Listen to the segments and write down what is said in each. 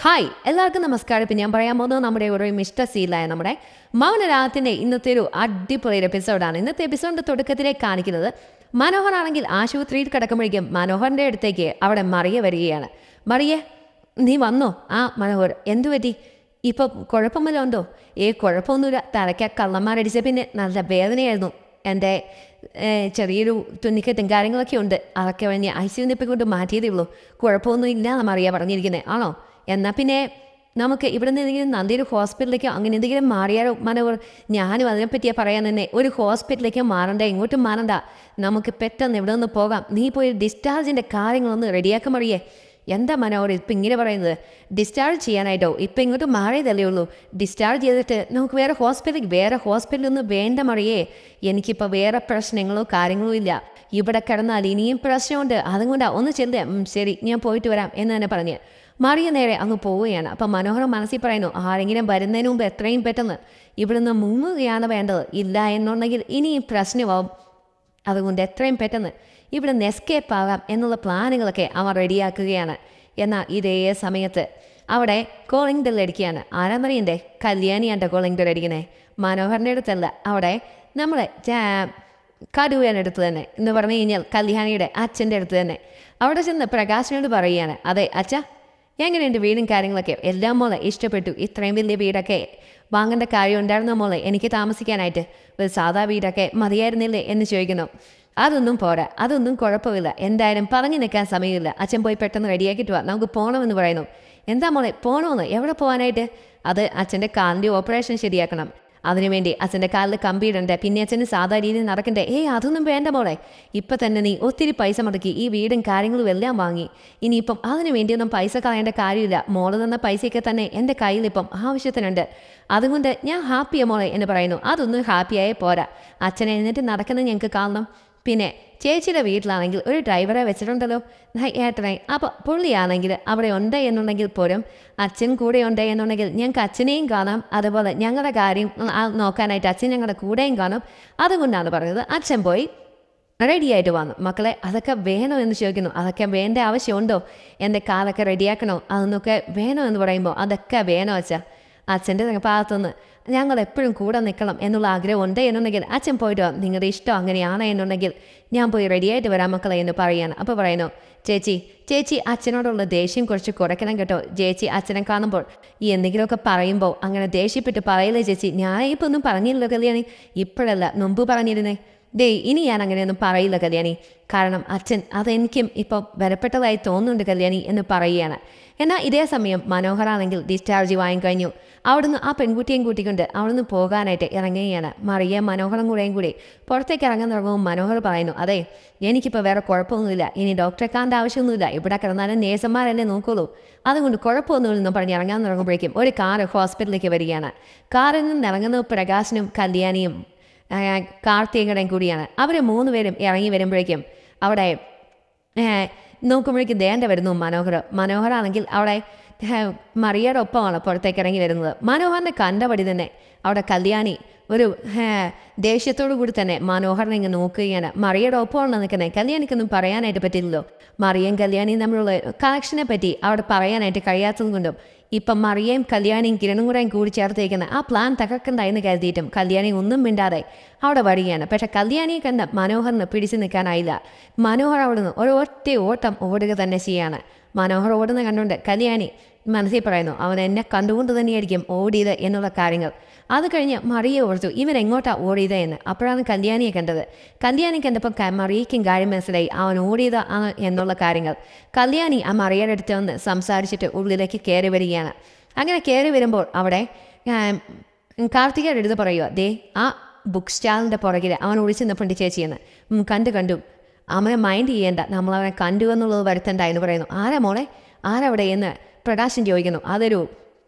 Hi എല്ലാവർക്കും നമസ്കാരം. ഇപ്പം ഞാൻ പറയാൻ പോകുന്നത് നമ്മുടെ ഒരു മിസ്റ്റർ സീലായ നമ്മുടെ മൗനരാഗത്തിൻ്റെ ഇന്നത്തെ ഒരു അടിപൊളി എപ്പിസോഡാണ്. ഇന്നത്തെ എപ്പിസോഡിൻ്റെ തുടക്കത്തിലേക്ക് കാണിക്കുന്നത് മനോഹർ ആണെങ്കിൽ ആശുപത്രിയിൽ കിടക്കുമ്പോഴേക്കും മനോഹറിൻ്റെ അടുത്തേക്ക് അവിടെ മറിയ വരികയാണ്. മറിയേ, നീ വന്നോ? ആ മനോഹർ, എന്തു പറ്റി? ഇപ്പം കുഴപ്പമില്ല ഉണ്ടോ? കുഴപ്പമൊന്നുമില്ല. തലയ്ക്ക കള്ളന്മാരടിച്ച പിന്നെ നല്ല വേദനയായിരുന്നു. എൻ്റെ ചെറിയൊരു തുന്നിക്കെട്ടും കാര്യങ്ങളൊക്കെ ഉണ്ട്. അതൊക്കെ കഴിഞ്ഞ് ICU ഇപ്പം കൊണ്ട് മാറ്റിയതേ ഉള്ളൂ. കുഴപ്പമൊന്നും ഇല്ല എന്ന് മറിയ പറഞ്ഞിരിക്കുന്നത് ആണോ? എന്നാൽ പിന്നെ നമുക്ക് ഇവിടെ നിന്ന് എന്തെങ്കിലും നല്ലൊരു ഹോസ്പിറ്റലിലേക്കോ അങ്ങനെ എന്തെങ്കിലും മാറിയാലോ മനോഹർ? ഞാനും അതിനെപ്പറ്റിയാണ് പറയാൻ തന്നെ. ഒരു ഹോസ്പിറ്റലിലേക്കോ മാറണ്ട, ഇങ്ങോട്ടും മാറണ്ട. നമുക്ക് പെട്ടെന്ന് ഇവിടെ നിന്ന് പോകാം. നീ പോയി ഡിസ്ചാർജിൻ്റെ കാര്യങ്ങളൊന്ന് റെഡിയാക്കാൻ മറിയേ. എന്താ മനോഹർ ഇപ്പം ഇങ്ങനെ പറയുന്നത്? ഡിസ്ചാർജ് ചെയ്യാനായിട്ടോ? ഇപ്പം ഇങ്ങോട്ട് മാറിയതല്ലേ ഉള്ളൂ. ഡിസ്ചാർജ് ചെയ്തിട്ട് നമുക്ക് വേറെ ഹോസ്പിറ്റലൊന്നും വേണ്ട മറിയേ. എനിക്കിപ്പോൾ വേറെ പ്രശ്നങ്ങളോ കാര്യങ്ങളോ ഇല്ല. ഇവിടെ കിടന്നാൽ ഇനിയും പ്രശ്നമുണ്ട്. അതുകൊണ്ടാണ് ഒന്ന് ചെല്ലുക. ശരി, ഞാൻ പോയിട്ട് വരാം എന്ന് തന്നെ പറഞ്ഞ് മറിയ നേരെ അങ്ങ് പോവുകയാണ്. അപ്പം മനോഹർ മനസ്സിൽ പറയുന്നു, ആരെങ്കിലും വരുന്നതിന് മുമ്പ് എത്രയും പെട്ടെന്ന് ഇവിടുന്ന് മുങ്ങുകയാണ് വേണ്ടത്. ഇല്ല എന്നുണ്ടെങ്കിൽ ഇനിയും പ്രശ്നമാവും. അതുകൊണ്ട് എത്രയും പെട്ടെന്ന് ഇവിടെ നിന്ന് എസ്കേപ്പ് ആകാം എന്നുള്ള പ്ലാനുകളൊക്കെ അവർ റെഡിയാക്കുകയാണ്. എന്നാൽ ഇതേ സമയത്ത് അവിടെ കോളിംഗ് ബെൽ അടിക്കുകയാണ്. ആരാന്നറിയണ്ടേ? കല്യാണിയാൻ്റെ കോളിംഗ് ബെൽ അടിക്കണേ. മനോഹറിൻ്റെ അടുത്തല്ല, അവിടെ നമ്മളെ കടുവേൻ്റെ അടുത്ത് തന്നെ എന്ന് പറഞ്ഞു കഴിഞ്ഞാൽ കല്യാണിയുടെ അച്ഛൻ്റെ അടുത്ത് തന്നെ. അവിടെ ചെന്ന് പ്രകാശിനോട് പറയുകയാണ്, അതെ അച്ഛ, എങ്ങനെയുണ്ട് വീടും കാര്യങ്ങളൊക്കെ? എല്ലാം മോളെ ഇഷ്ടപ്പെട്ടു. ഇത്രയും വലിയ വീടൊക്കെ വാങ്ങേണ്ട കാര്യം ഉണ്ടായിരുന്ന മോളെ എനിക്ക് താമസിക്കാനായിട്ട്? ഒരു സാധാ വീടൊക്കെ മതിയായിരുന്നില്ലേ എന്ന് ചോദിക്കുന്നു. അതൊന്നും പോരാ, അതൊന്നും കുഴപ്പമില്ല. എന്തായാലും പറഞ്ഞു നിൽക്കാൻ സമയമില്ല. അച്ഛൻ പോയി പെട്ടെന്ന് റെഡിയാക്കിയിട്ട് വാ, നമുക്ക് പോകണമെന്ന് പറയുന്നു. എന്താ മോളെ പോകണമെന്ന്? എവിടെ പോകാനായിട്ട്? അത് അച്ഛൻ്റെ കാലിൻ്റെ ഓപ്പറേഷൻ ശരിയാക്കണം. അതിനുവേണ്ടി അച്ഛൻ്റെ കാലിൽ കമ്പിയിടണ്ടേ, പിന്നെ അച്ഛന് സാധാ രീതിയിൽ നടക്കണ്ടേ. അതൊന്നും വേണ്ട മോളെ. ഇപ്പം തന്നെ നീ ഒത്തിരി പൈസ മുടക്കി ഈ വീടും കാര്യങ്ങളും എല്ലാം വാങ്ങി. ഇനിയിപ്പം അതിനു വേണ്ടിയൊന്നും പൈസ കളയേണ്ട കാര്യമില്ല. മോള് തന്ന പൈസയൊക്കെ തന്നെ എൻ്റെ കയ്യിലിപ്പം ആവശ്യത്തിനുണ്ട്. അതുകൊണ്ട് ഞാൻ ഹാപ്പിയാ മോളെ എന്ന് പറയുന്നു. അതൊന്നും ഹാപ്പിയായേ പോരാ. അച്ഛനെ എഴുന്നേറ്റ് നടക്കുന്നത് ഞങ്ങൾക്ക് കാണണം. പിന്നെ ചേച്ചിയുടെ വീട്ടിലാണെങ്കിൽ ഒരു ഡ്രൈവറെ വെച്ചിട്ടുണ്ടല്ലോ ഏട്ടനെ. അപ്പോൾ പുള്ളിയാണെങ്കിൽ അവിടെ ഉണ്ട് എന്നുണ്ടെങ്കിൽ പോലും അച്ഛൻ കൂടെ ഉണ്ട് എന്നുണ്ടെങ്കിൽ ഞങ്ങൾക്ക് അച്ഛനെയും കാണാം. അതുപോലെ ഞങ്ങളുടെ കാര്യം നോക്കാനായിട്ട് അച്ഛൻ ഞങ്ങളുടെ കൂടെയും കാണും. അതുകൊണ്ടാണ് പറഞ്ഞത്. അച്ഛൻ പോയി റെഡിയായിട്ട് വന്നു. മക്കളെ, അതൊക്കെ വേണോ എന്ന് ചോദിക്കുന്നു. അതൊക്കെ വേണ്ട ആവശ്യമുണ്ടോ? എൻ്റെ കാലൊക്കെ റെഡിയാക്കണോ? അതൊന്നൊക്കെ വേണോ എന്ന് പറയുമ്പോൾ അതൊക്കെ വേണോ അച്ഛാ? അച്ഛൻ്റെ ഭാഗത്തുനിന്ന് ഞങ്ങൾ എപ്പോഴും കൂടെ നിൽക്കണം എന്നുള്ള ആഗ്രഹം ഉണ്ട് എന്നുണ്ടെങ്കിൽ അച്ഛൻ പോയിട്ട് നിങ്ങളുടെ ഇഷ്ടം അങ്ങനെയാണ് എന്നുണ്ടെങ്കിൽ ഞാൻ പോയി റെഡിയായിട്ട് വരാം മക്കളെ എന്ന് പറയാണ്. അപ്പോൾ പറയുന്നു, ചേച്ചി അച്ഛനോടുള്ള ദേഷ്യം കുറച്ച് കുറയ്ക്കണം കേട്ടോ. ചേച്ചി അച്ഛനെ കാണുമ്പോൾ ഈ എന്തെങ്കിലുമൊക്കെ പറയുമ്പോൾ അങ്ങനെ ദേഷ്യപ്പെട്ട് പറയില്ലേ ചേച്ചി. ഞാൻ ഇപ്പോൾ ഒന്നും പറഞ്ഞില്ലല്ലോ കല്യാണി. ഇപ്പോഴല്ല, മുമ്പ് പറഞ്ഞിരുന്നേ. ഇനി ഞാൻ അങ്ങനെയൊന്നും പറയില്ല കല്യാണി. കാരണം അച്ഛൻ അതെനിക്കും ഇപ്പോൾ വിലപ്പെട്ടതായി തോന്നുന്നുണ്ട് കല്യാണി എന്ന് പറയുകയാണ്. എന്നാൽ ഇതേ സമയം മനോഹറാണെങ്കിൽ ഡിസ്ചാർജ് വാങ്ങിക്കഴിഞ്ഞു. അവിടുന്ന് ആ പെൺകുട്ടിയും കൂട്ടിക്കൊണ്ട് അവിടുന്ന് പോകാനായിട്ട് ഇറങ്ങുകയാണ്. മറിയ മനോഹറും കൂടി പുറത്തേക്ക് ഇറങ്ങാൻ തുടങ്ങുമ്പോൾ മനോഹർ പറയുന്നു, അതെ എനിക്കിപ്പോൾ വേറെ കുഴപ്പമൊന്നുമില്ല. ഇനി ഡോക്ടറെ കാണേണ്ട ആവശ്യമൊന്നുമില്ല. ഇവിടെ കിടന്നാലും നേഴ്സന്മാരെന്നെ നോക്കുള്ളൂ. അതുകൊണ്ട് കുഴപ്പമൊന്നുമില്ലെന്ന് പറഞ്ഞ് ഇറങ്ങാൻ തുടങ്ങുമ്പോഴേക്കും ഒരു കാറ് ഹോസ്പിറ്റലിലേക്ക് വരികയാണ്. കാറിൽ നിന്ന് ഇറങ്ങുന്ന പ്രകാശനും കല്യാണിയും കാർത്തികയുടെയും കൂടിയാണ്. അവർ 3 പേരും ഇറങ്ങി വരുമ്പോഴേക്കും അവിടെ നോക്കുമ്പോഴേക്കും ദേണ്ട വരുന്നു മനോഹറാണെങ്കിൽ അവിടെ മറിയയുടെ ഒപ്പമാണ് പുറത്തേക്ക് ഇറങ്ങി വരുന്നത്. മനോഹറിനെ കണ്ടപടി തന്നെ അവിടെ കല്യാണി ഒരു ദേഷ്യത്തോടു കൂടി തന്നെ മനോഹറിനെ ഇങ്ങ് നോക്കുകയാണ്. മറിയയുടെ ഒപ്പമാണ് നിൽക്കുന്നത്. കല്യാണിക്കൊന്നും പറയാനായിട്ട് പറ്റില്ലല്ലോ. മറിയയും കല്യാണിയും തമ്മിലുള്ള കണക്ഷനെ പറ്റി അവിടെ പറയാനായിട്ട് കഴിയാത്തത് കൊണ്ടും ഇപ്പം മറിയയും കല്യാണിയും കിരണും കൂടി ചേർത്തേക്കുന്ന ആ പ്ലാൻ തകർക്കണ്ടായെന്ന് കരുതിയിട്ടും കല്യാണി ഒന്നും മിണ്ടാതെ അവിടെ വരികയാണ്. പക്ഷെ കല്യാണിയെ കണ്ട മനോഹറിന് പിടിച്ചു നിൽക്കാനായില്ല. മനോഹർ അവിടുന്ന് ഒരൊറ്റ ഓട്ടം ഓടുക തന്നെ ചെയ്യാണ്. മനോഹർ ഓടുന്ന കണ്ടുകൊണ്ട് കല്യാണി മനസ്സിൽ പറയുന്നു, അവൻ എന്നെ കണ്ടുകൊണ്ട് തന്നെയായിരിക്കും ഓടിയത് എന്നുള്ള കാര്യങ്ങൾ. അത് കഴിഞ്ഞ് മറിയെ ഓർത്തു, ഇവരെങ്ങോട്ടാണ് ഓടിയത് എന്ന്. അപ്പോഴാണ് കല്യാണിയെ കണ്ടത്. കല്യാണി കണ്ടപ്പോൾ മറിയയ്ക്കും കാര്യം മനസ്സിലായി അവൻ ഓടിയത് ആണ് എന്നുള്ള കാര്യങ്ങൾ. കല്യാണി ആ മറിയയുടെ അടുത്ത് വന്ന് സംസാരിച്ചിട്ട് ഉള്ളിലേക്ക് കയറി വരികയാണ്. അങ്ങനെ കയറി വരുമ്പോൾ അവിടെ കാർത്തികയുടെ അടുത്ത് പറയുക, ആ ബുക്ക് സ്റ്റാളിൻ്റെ പുറകിൽ അവൻ ഒളിച്ചു നിൽപ്പുണ്ട് ചേച്ചിയെന്ന്. കണ്ടു അവനെ മൈൻഡ് ചെയ്യേണ്ട, നമ്മളവനെ കണ്ടു എന്നുള്ളത് വരുത്തണ്ട എന്ന് പറയുന്നു. ആരാ മോളെ, ആരവിടെ എന്ന് പ്രകാശൻ ചോദിക്കുന്നു. അതൊരു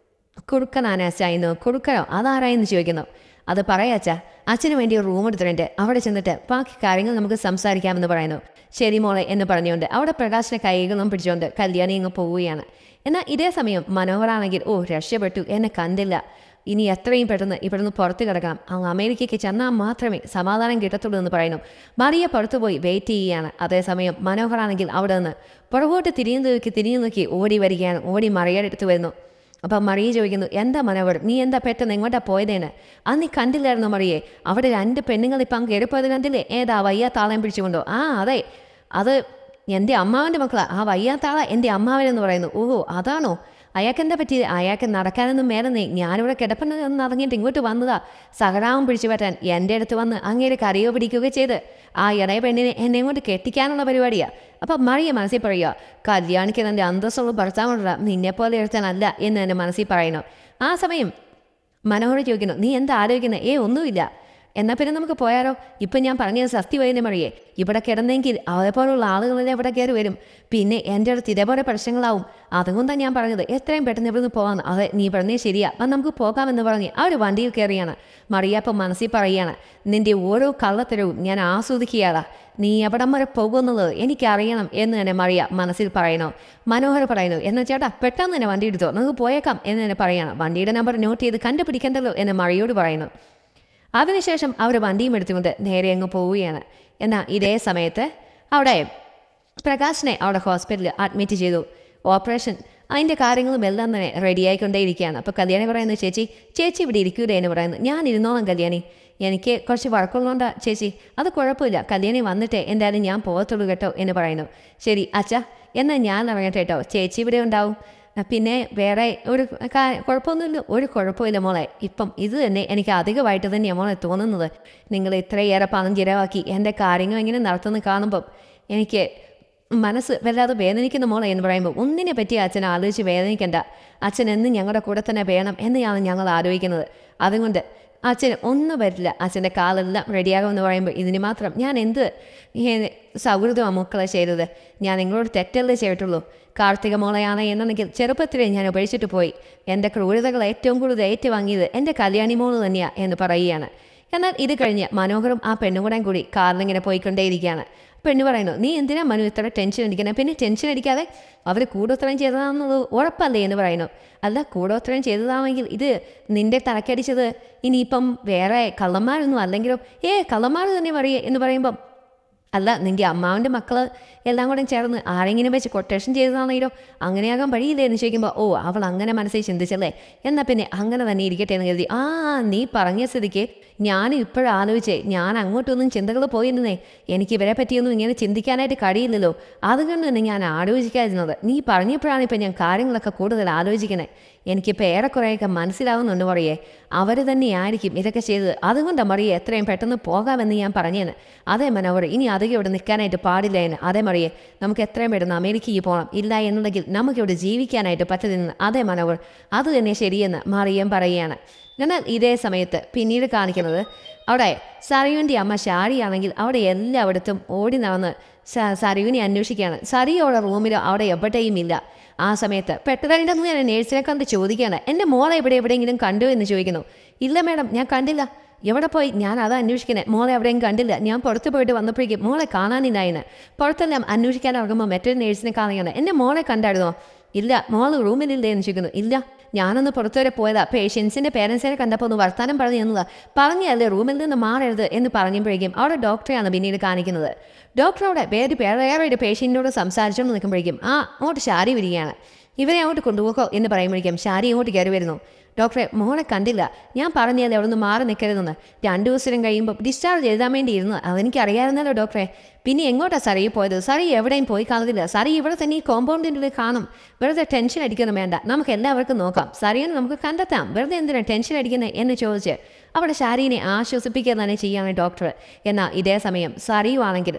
കുറുക്കനാനാച്ചായിരുന്നു. കുറുക്കനോ? അതാരായെന്ന് ചോദിക്കുന്നു. അത് പറയാച്ചാ, അച്ഛന് വേണ്ടി ഒരു റൂം എടുത്തിട്ടുണ്ട്. അവിടെ ചെന്നിട്ട് ബാക്കി കാര്യങ്ങൾ നമുക്ക് സംസാരിക്കാമെന്ന് പറയുന്നു. ശരി മോളെ എന്ന് പറഞ്ഞുകൊണ്ട് അവിടെ പ്രകാശിനെ കൈകളും പിടിച്ചുകൊണ്ട് കല്യാണി അങ്ങ് പോവുകയാണ്. എന്നാൽ ഇതേ സമയം മനോഹറാണെങ്കിൽ രക്ഷപ്പെട്ടു, എന്നെ കണ്ടില്ല. ഇനി എത്രയും പെട്ടെന്ന് ഇവിടുന്ന് പുറത്ത് കിടക്കണം, അങ്ങ് അമേരിക്കയ്ക്ക് ചെന്നാൽ മാത്രമേ സമാധാനം കിട്ടത്തുള്ളൂ എന്ന് പറയുന്നു. മറിയ പുറത്തുപോയി വെയിറ്റ് ചെയ്യുകയാണ്. അതേസമയം മനോഹറാണെങ്കിൽ അവിടെ നിന്ന് പുറകോട്ട് തിരിഞ്ഞു നോക്കി ഓടി വരികയാണ്. ഓടി മറിയയുടെ അടുത്ത് വരുന്നു. അപ്പം മറിയ ചോദിക്കുന്നു, എന്താ മനോഹർ, നീ എന്താ പെട്ടെന്ന് എങ്ങോട്ടാ പോയതേന്? അത് നീ കണ്ടില്ലായിരുന്നു മറിയേ? അവിടെ 2 പെണ്ണുങ്ങൾ ഇപ്പം കയറിപ്പോയത് കണ്ടില്ലേ? ഏതാ വയ്യാത്ത ആളെയും പിടിച്ചുകൊണ്ടോ? ആ അതെ, അത് എൻ്റെ അമ്മാവൻ്റെ മക്കളാ. ആ വയ്യാത്ത ആളാ എൻ്റെ അമ്മാവനെന്ന് പറയുന്നു. ഓഹോ അതാണോ? അയാൾക്ക് എന്താ പറ്റിയത്? അയാൾക്ക് നടക്കാനൊന്നും മേലെന്നേ. ഞാനിവിടെ കിടപ്പുണ്ടെന്ന് അറിഞ്ഞിട്ട് ഇങ്ങോട്ട് വന്നതാ സഹതാപം പിടിച്ചു പറ്റാൻ. എൻ്റെ അടുത്ത് വന്ന് അങ്ങേരെ കരയോ പിടിക്കുകയോ ചെയ്ത് ആ ഇടയ പെണ്ണിനെ എന്നെ കൊണ്ട് കെട്ടിക്കാനുള്ള പരിപാടിയാണ്. അപ്പം മറിയ മനസ്സിൽ പറയുക, കല്യാണിക്ക് എൻ്റെ അന്തസ്സുള്ള ഭർത്താവുള്ള നിന്നെപ്പോലെ എടുത്താനല്ല എന്ന് എൻ്റെ മനസ്സിൽ പറയണം. ആ സമയം മനോഹർ ചോദിക്കുന്നു, നീ എന്താ ആലോചിക്കുന്നത്? ഒന്നുമില്ല. എന്നാൽ പിന്നെ നമുക്ക് പോയാലോ? ഇപ്പം ഞാൻ പറഞ്ഞത് സത്യമായില്ലേ മറിയേ? ഇവിടെ കിടന്നെങ്കിൽ അതേപോലുള്ള ആളുകളെല്ലാം ഇവിടെ കയറി വരും. പിന്നെ എൻ്റെ അടുത്ത് ഇതേപോലെ പ്രശ്നങ്ങളാവും. അതുകൊണ്ടാണ് ഞാൻ പറഞ്ഞത് എത്രയും പെട്ടെന്ന് ഇവിടുന്ന് പോകാമെന്ന്. അതെ, നീ പറഞ്ഞേ ശരിയാ, അപ്പം നമുക്ക് പോകാമെന്ന് പറഞ്ഞ് അവർ വണ്ടിയിൽ കയറിയാണ്. മറിയ അപ്പം മനസ്സിൽ പറയുകയാണ്, നിൻ്റെ ഓരോ കള്ളത്തരവും ഞാൻ ആസ്വദിക്കുകയാടാ. നീ എവിടം വരെ പോകുന്നത് എനിക്കറിയണം എന്ന് തന്നെ മറിയ മനസ്സിൽ പറയണോ. മനോഹർ പറയുന്നു, എന്നാൽ ചേട്ടാ പെട്ടെന്ന് തന്നെ വണ്ടി എടുത്തോ, നമുക്ക് പോയേക്കാം എന്ന് തന്നെ പറയണം. വണ്ടിയുടെ നമ്പർ നോട്ട് ചെയ്ത് കണ്ടുപിടിക്കേണ്ടല്ലോ എന്ന് മറിയോട് പറയുന്നു. അതിനുശേഷം അവർ വണ്ടിയും എടുത്തുകൊണ്ട് നേരെ അങ്ങ് പോവുകയാണ്. എന്നാൽ ഇതേ സമയത്ത് അവിടെ പ്രകാശിനെ അവിടെ ഹോസ്പിറ്റലിൽ അഡ്മിറ്റ് ചെയ്തു. ഓപ്പറേഷൻ അതിൻ്റെ കാര്യങ്ങളും എല്ലാം തന്നെ റെഡിയായിക്കൊണ്ടേയിരിക്കുകയാണ്. അപ്പോൾ കല്യാണി പറയുന്നു, ചേച്ചി ഇവിടെ ഇരിക്കൂലേ എന്ന് പറയുന്നു. ഞാൻ ഇരുന്നോളാം കല്യാണി, എനിക്ക് കുറച്ച് വർക്കുള്ളതുകൊണ്ടാണ് ചേച്ചി. അത് കുഴപ്പമില്ല, കല്യാണി വന്നിട്ടേ എന്തായാലും ഞാൻ പോകത്തുള്ളൂ കേട്ടോ എന്ന് പറയുന്നു. ശരി അച്ഛാ, എന്നാൽ ഞാൻ ഇറങ്ങട്ടെ കേട്ടോ, ചേച്ചി ഇവിടെ ഉണ്ടാവും. പിന്നെ വേറെ ഒരു കുഴപ്പമൊന്നുമില്ല. ഒരു കുഴപ്പമില്ല മോളെ. ഇപ്പം ഇത് തന്നെ എനിക്ക് അധികമായിട്ട് തന്നെയാണ് മോളെ തോന്നുന്നത്. നിങ്ങൾ ഇത്രയേറെ പണം ചിലവാക്കി എൻ്റെ കാര്യങ്ങൾ ഇങ്ങനെ നടത്തുന്ന കാണുമ്പം എനിക്ക് മനസ്സ് വല്ലാതെ വേദനിക്കുന്ന മോളെ എന്ന് പറയുമ്പോൾ, ഒന്നിനെ പറ്റി അച്ഛൻ ആലോചിച്ച് വേദനിക്കണ്ട. അച്ഛൻ എന്നും ഞങ്ങളുടെ കൂടെ തന്നെ വേണം എന്നാണ് ഞങ്ങൾ ആലോചിക്കുന്നത്. അതുകൊണ്ട് അച്ഛന് ഒന്നും വരില്ല. അച്ഛൻ്റെ കാലെല്ലാം റെഡിയാകുമെന്ന് പറയുമ്പോൾ ഇതിന് മാത്രം ഞാൻ എന്ത് സൗഹൃദമാണ് മക്കളെ ചെയ്തത്? ഞാൻ നിങ്ങളോട് തെറ്റല്ലേ ചെയ്തിട്ടുള്ളൂ. കാർത്തിക മോളെയാണ് എന്നുണ്ടെങ്കിൽ ചെറുപ്പത്തിലേ ഞാൻ ഉപേക്ഷിച്ചിട്ട് പോയി. എൻ്റെ ക്രൂരതകൾ ഏറ്റവും കൂടുതൽ ഏറ്റുവാങ്ങിയത് എൻ്റെ കല്യാണി മോള് തന്നെയാണ് എന്ന് പറയുകയാണ്. എന്നാൽ ഇത് കഴിഞ്ഞ് മനോഹറും ആ പെണ്ണുകൂടെയും കൂടി കാറിലിങ്ങനെ പോയിക്കൊണ്ടേയിരിക്കുകയാണ്. പെണ്ണ് പറയുന്നു, നീ എന്തിനാ മനു ഇത്ര ടെൻഷൻ അടിക്കുന്നത്? പിന്നെ ടെൻഷൻ അടിക്കാതെ അവർ കൂടോത്രം ചെയ്തതാണെന്നത് ഉറപ്പല്ലേ എന്ന് പറയുന്നു. അല്ല, കൂടോത്രം ചെയ്തതാണെങ്കിൽ ഇത് നിന്റെ തലക്കടിച്ചത് ഇനിയിപ്പം വേറെ കള്ളന്മാരൊന്നും അല്ലെങ്കിലോ? കള്ളന്മാർ തന്നെ പറയേ എന്ന് പറയുമ്പം, അല്ല നിൻ്റെ അമ്മാവൻ്റെ മക്കൾ എല്ലാം കൂടെ ചേർന്ന് ആരെങ്കിലും വെച്ച് കൊട്ടേഷൻ ചെയ്തതാണെങ്കിലോ? അങ്ങനെയാകാൻ വഴിയില്ലേ എന്ന് ചോദിക്കുമ്പോൾ, അവൾ അങ്ങനെ മനസ്സിൽ ചിന്തിച്ചല്ലേ, എന്നാൽ പിന്നെ അങ്ങനെ തന്നെ ഇരിക്കട്ടെ എന്ന് കരുതി. നീ പറഞ്ഞ സ്ഥിതിക്ക് ഞാൻ ഇപ്പോഴും ആലോചിച്ചേ, ഞാൻ അങ്ങോട്ടൊന്നും ചിന്തകൾ പോയിരുന്നേ. എനിക്ക് ഇവരെ പറ്റിയൊന്നും ഇങ്ങനെ ചിന്തിക്കാനായിട്ട് കഴിയില്ലല്ലോ. അതുകൊണ്ട് തന്നെ ഞാൻ ആലോചിക്കാതിരുന്നത്. നീ പറഞ്ഞപ്പോഴാണ് ഇപ്പം ഞാൻ കാര്യങ്ങളൊക്കെ കൂടുതൽ ആലോചിക്കണേ. എനിക്കിപ്പോൾ ഏറെക്കുറെയൊക്കെ മനസ്സിലാവുന്നുണ്ട് മറിയേ, അവർ തന്നെയായിരിക്കും ഇതൊക്കെ ചെയ്തത്. അതുകൊണ്ടാണ് മറിയെ എത്രയും പെട്ടെന്ന് പോകാമെന്ന് ഞാൻ പറഞ്ഞേന്. അതേ മനോഹർ, ഇനി അധികം ഇവിടെ നിൽക്കാനായിട്ട് പാടില്ല എന്ന്. അതേ മറിയെ, നമുക്ക് എത്രയും പെട്ടെന്ന് അമേരിക്കയിൽ പോകണം. ഇല്ല എന്നുണ്ടെങ്കിൽ നമുക്കിവിടെ ജീവിക്കാനായിട്ട് പറ്റത്തില്ലെന്ന്. അതേ മനോഹർ, അത് തന്നെ ശരിയെന്ന് മറിയം പറയുകയാണ്. എന്നാൽ ഇതേ സമയത്ത് പിന്നീട് കാണിക്കുന്നത് അവിടെ സറിയുവിൻ്റെ അമ്മ ഷാരിയാണെങ്കിൽ അവിടെ എല്ലായിടത്തും ഓടി നടന്ന് സറിയുവിനെ അന്വേഷിക്കുകയാണ്. സറിയോടെ റൂമിലോ അവിടെ എവിടെയും ഇല്ല. ആ സമയത്ത് പെട്ടെന്ന് ഞാൻ നേഴ്സിനെ കണ്ട് ചോദിക്കുകയാണ്, എൻ്റെ മോളെ എവിടെയെങ്കിലും കണ്ടു എന്ന് ചോദിക്കുന്നു. ഇല്ല മാഡം, ഞാൻ കണ്ടില്ല. എവിടെ പോയി? ഞാൻ അതാ അന്വേഷിക്കുന്നത്. മോളെ എവിടെയും കണ്ടില്ല. ഞാൻ പുറത്ത് പോയിട്ട് വന്നപ്പോഴേക്കും മോളെ കാണാനില്ലായെന്ന്. പുറത്തെല്ലാം അന്വേഷിക്കാൻ ഇറങ്ങുമ്പോൾ മറ്റൊരു നേഴ്സിനെ കാണുകയാണ്. എൻ്റെ മോളെ കണ്ടായിരുന്നോ? ഇല്ല. മോള് റൂമിലില്ലേ എന്ന് ചോദിക്കുന്നു. ഇല്ല, ഞാനൊന്ന് പുറത്തുവരെ പോയതാ. പേഷ്യൻസിൻ്റെ പേരൻസിനെ കണ്ടപ്പോൾ ഒന്ന് വർത്താനം പറഞ്ഞു തന്നതാ. പറഞ്ഞല്ലേ റൂമിൽ നിന്ന് മാറരുത് എന്ന് പറഞ്ഞപ്പോഴേക്കും അവിടെ ഡോക്ടറെയാണ് പിന്നീട് കാണിക്കുന്നത്. ഡോക്ടറോടെ വേറെ ഒരു പേഷ്യൻറ്റിനോട് സംസാരിച്ചുകൊണ്ട് നിൽക്കുമ്പോഴേക്കും അങ്ങോട്ട് ഷാരി വരികയാണ്. ഇവരെ അങ്ങോട്ട് കൊണ്ടുപോക്കോ എന്ന് പറയുമ്പോഴേക്കും ഷാരി അങ്ങോട്ട് കയറി വരുന്നു. ഡോക്ടറെ, മോളെ കണ്ടില്ല. ഞാൻ പറഞ്ഞല്ലേ അവിടെ നിന്ന് മാറി നിൽക്കരുതെന്ന്. 2 ദിവസം കഴിയുമ്പോൾ ഡിസ്ചാർജ് എഴുതാൻ വേണ്ടി ഇരുന്നു. അതെനിക്കറിയാമായിരുന്നല്ലോ ഡോക്ടറെ. പിന്നെ എങ്ങോട്ടാണ് സറി പോയത്? സറി എവിടെയും പോയി കാണുന്നില്ല. സറി ഇവിടെ തന്നെ ഈ കോമ്പൗണ്ടിൻ്റെ കാണും. വെറുതെ ടെൻഷൻ അടിക്കൊന്നും വേണ്ട, നമുക്ക് എല്ലാവർക്കും നോക്കാം. സറിയെന്ന് നമുക്ക് കണ്ടെത്താം. വെറുതെ എന്തിനാണ് ടെൻഷൻ അടിക്കുന്നത് എന്ന് ചോദിച്ച് അവിടെ ഷാരീനെ ആശ്വസിപ്പിക്കുക തന്നെ ചെയ്യാണ് ഡോക്ടർ. എന്നാൽ ഇതേ സമയം സറിയുവാണെങ്കിൽ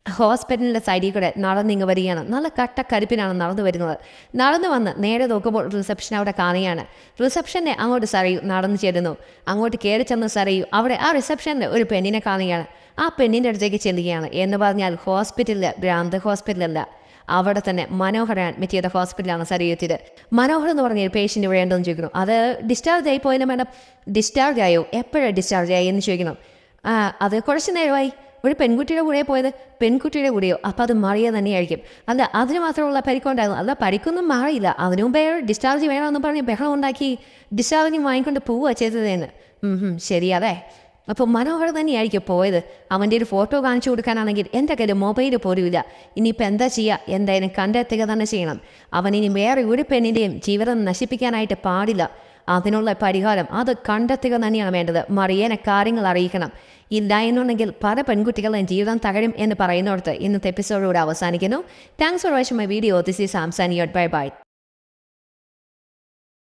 ഹോസ്പിറ്റലിൻ്റെ സൈഡിൽ കൂടെ നടന്നിങ്ങ് വരികയാണ്. നല്ല കട്ടക്കരുപ്പിനാണ് നടന്നു വരുന്നത്. നടന്നു വന്ന് നേരെ നോക്കുമ്പോൾ റിസപ്ഷൻ അവിടെ കാണുകയാണ്. റിസപ്ഷനെ അങ്ങോട്ട് സറിയു നടന്നു ചേരുന്നു. അങ്ങോട്ട് കയറി ചെന്ന് സറിയു അവിടെ ആ റിസപ്ഷനിൽ ഒരു പെണ്ണിനെ കാണുകയാണ്. ആ പെണ്ണിൻ്റെ അടുത്തേക്ക് ചെല്ലുകയാണ്. എന്ന് പറഞ്ഞാൽ ഹോസ്പിറ്റലിൽ ഭ്രാന്ത് ഹോസ്പിറ്റലല്ല, അവിടെ തന്നെ മനോഹർ അഡ്മിറ്റ് ചെയ്ത ഹോസ്പിറ്റലാണ് സറിയെത്തിയത്. മനോഹർ എന്ന് പറഞ്ഞൊരു പേഷ്യൻ്റ് ഇവിടെ ഉണ്ടോയെന്ന് ചോദിക്കുന്നു. അത് ഡിസ്ചാർജ് ആയി പോയില്ല മാഡം. ഡിസ്ചാർജ് ആയോ? എപ്പോഴാണ് ഡിസ്ചാർജ് ആയി എന്ന് ചോദിക്കുന്നു. അത് കുറച്ച് നേരമായി. ഒരു പെൺകുട്ടിയുടെ കൂടെ പോയത്, പെൺകുട്ടിയുടെ കൂടെയോ? അപ്പോൾ അത് മറിയ തന്നെയായിരിക്കും. അല്ല, അതിന് മാത്രമുള്ള പരിക്കുണ്ടായിരുന്നു. അല്ല, പരിക്കൊന്നും മാറിയില്ല. അതിനു മുമ്പേ ഡിസ്ചാർജ് വേണമെന്ന് പറഞ്ഞ് ബഹളം ഉണ്ടാക്കി ഡിസ്ചാർജിങ് വാങ്ങിക്കൊണ്ട് പോവുക ചെയ്തതെന്ന്. ശരിയാതെ. അപ്പോൾ മനോഹർ തന്നെയായിരിക്കും പോയത്. അവൻ്റെ ഒരു ഫോട്ടോ കാണിച്ചു കൊടുക്കാനാണെങ്കിൽ എൻ്റെ കയ്യിൽ മൊബൈൽ പോലുമില്ല. ഇനിയിപ്പോൾ എന്താ ചെയ്യുക? എന്തായാലും കണ്ടെത്തുക തന്നെ ചെയ്യണം. അവനിനി വേറെ ഒരു പെണ്ണിൻ്റെയും ജീവിതം നശിപ്പിക്കാനായിട്ട് പാടില്ല. അതിനുള്ള പരിഹാരം അത് കണ്ടെത്തുക തന്നെയാണ് വേണ്ടത്. മറിയേനെ കാര്യങ്ങൾ അറിയിക്കണം. ഇല്ല എന്നുണ്ടെങ്കിൽ പല പെൺകുട്ടികളുടെയും ജീവിതം തകരും എന്ന് പറയുന്നിടത്ത് ഇന്നത്തെ എപ്പിസോഡിലൂടെ അവസാനിക്കുന്നു. Thanks for watching my video. This is സാംസാനിയോട്ട്. Bye by.